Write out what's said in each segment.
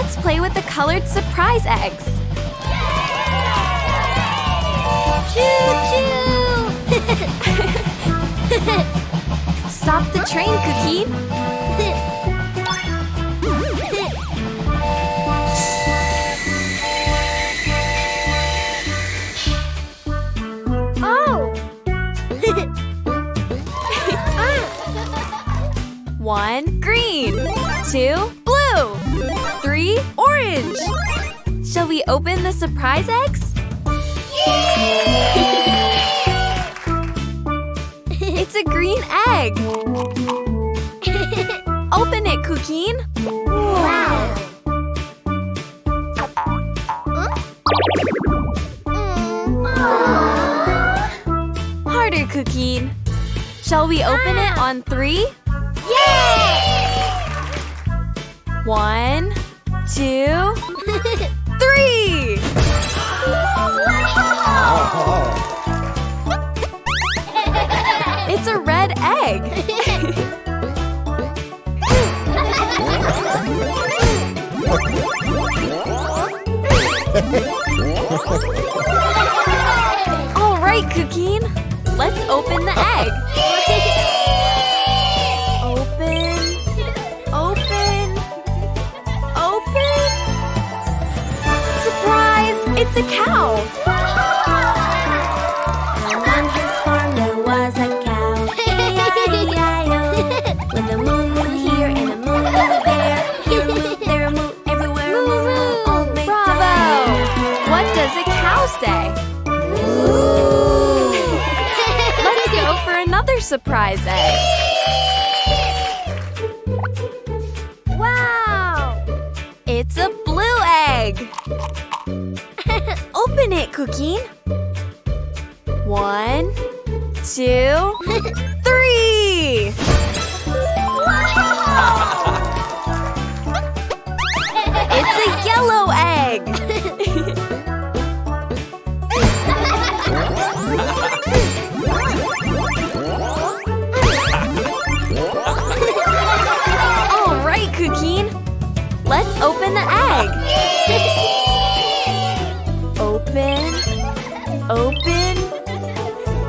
Let's play with the colored surprise eggs. Choo-choo! Stop the train, Cuquin. Oh! 1, green. 2, blue. 3, orange. Shall we open the surprise eggs? It's a green egg. Open it, Cuquin. Wow! Harder, Cuquin. Shall we open it on 3? Yay! 1, 2, 3! It's a red egg. All right, Cuquin. Let's open the egg. Open. Open. Open. Surprise! It's a cow. And on his farm there was a cow. E-I-E-I-O. With a moo-moo here and a moo-moo there. Here a moo, there a moo, everywhere a moo-moo. Old Bravo! MacDonald. What does a cow say? Let's go for another surprise egg. Wow! It's a blue egg. Open it, Cuquin. 1, 2, 3. It's a yellow egg. All right, Cuquin. Let's open the egg. Open. Open.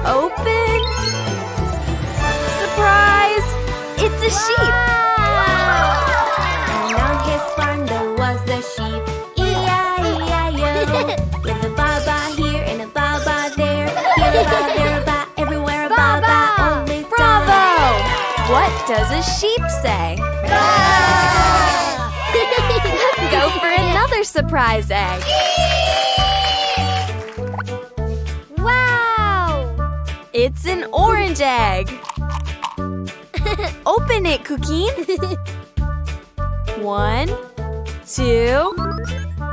Open. Surprise! It's a sheep. And on his farm there was a sheep. E-I-E-I-O. With a ba-ba here and a ba-ba there. Here a ba, there a ba, everywhere a ba-ba. Old Bravo! MacDonald. What does a sheep say? Let's go for another surprise egg. Wow! It's an orange egg. Open it, Cuquin. 1, 2,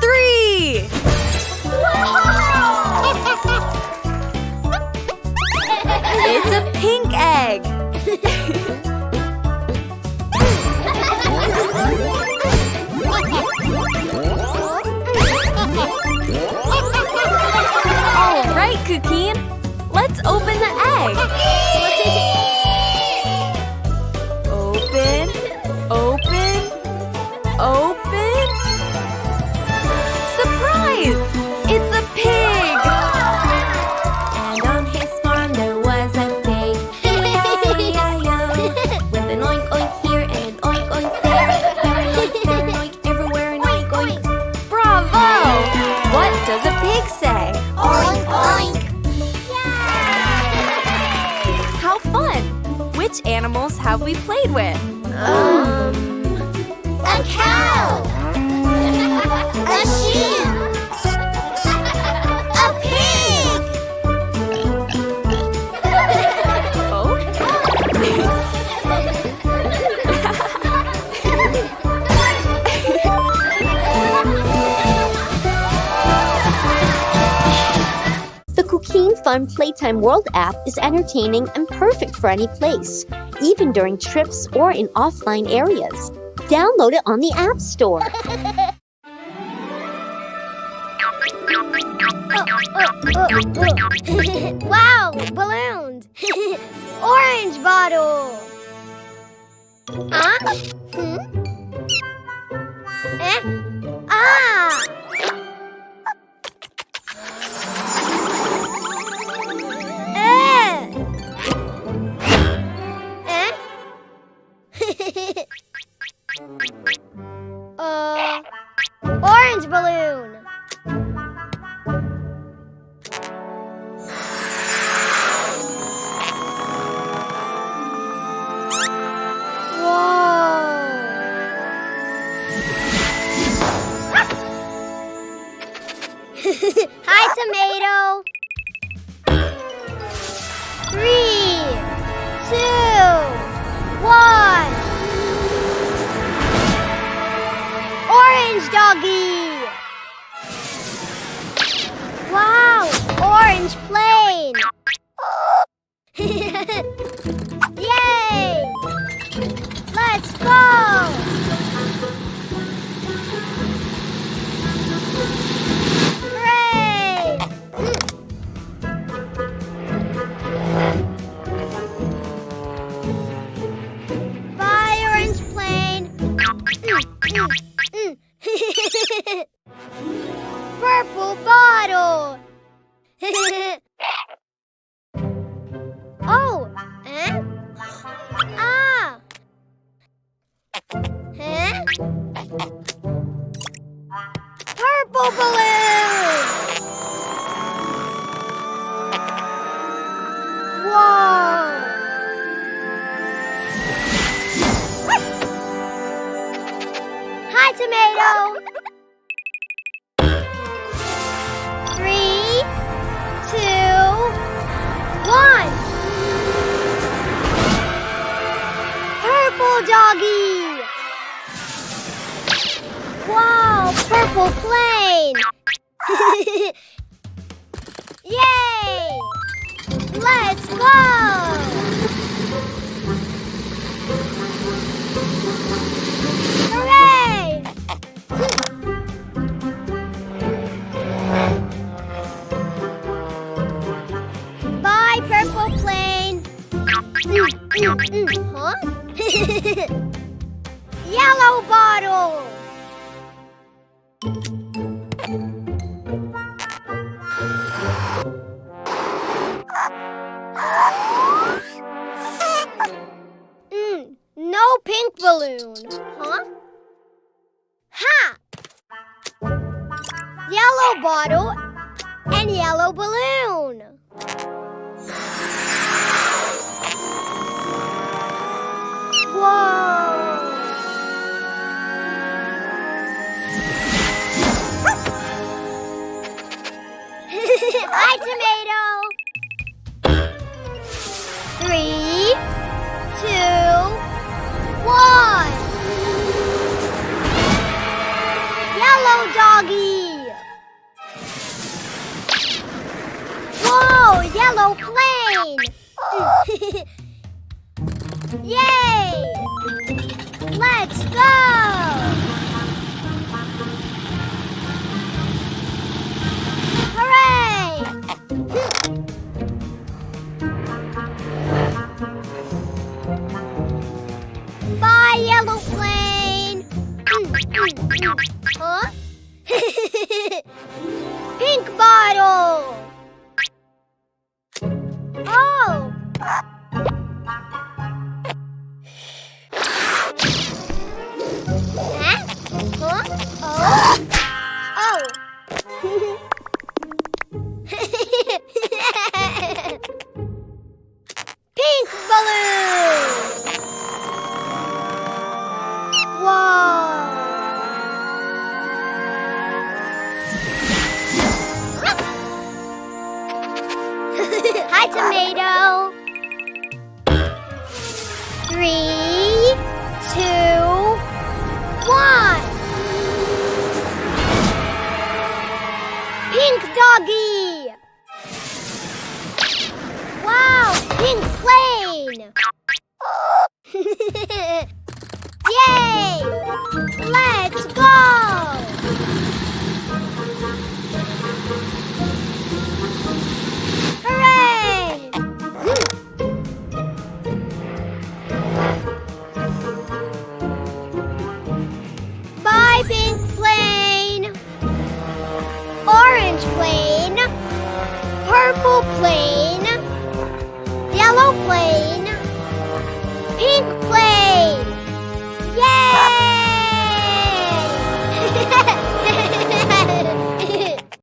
3. It's a pink egg. All right, Cuquin. Let's open the egg. Open, open, open. Surprise! It's a pig. And on his farm there was a pig. E-I-E-I-O. With an oink oink here and an oink oink there. Here an oink, there an oink, everywhere an oink oink. Bravo! What does a pig say? Oink oink. How fun! Which animals have we played with? A cow. A sheep. A pig. Oh? The Cuquin Fun Playtime World app is entertaining and perfect for any place, even during trips or in offline areas. Download it on the App Store. Wow, balloons. Orange bottle. Huh? Eh? 2, 1. Orange doggy. Wow, orange plane. Yay! Let's go! Hooray! Bye, orange plane. Purple bottle. Oh, eh? Ah. Huh? Purple balloon. Whoa. Hi, tomato. 3, 2, 1. Purple doggy. Wow, purple plane. Yay! Let's go! Hooray! Bye, purple plane. Huh? Yellow bottle. No pink balloon. Huh? Ha! Yellow bottle and yellow balloon. Whoa! Hi, tomato. 3, 2, 1. Yellow doggy. Whoa, yellow plane. Yay! Let's go! Hooray! Bye, yellow plane. Huh? Pink bottle. Oh! Huh? Oh! Oh! Pink balloon! Whoa! Hi, tomato! 3, 2, 1. Pink doggy. Wow, pink plane. Yay! Let's go! Hooray! Bye, pink plane. Orange plane. Purple plane. Yellow plane. Pink plane.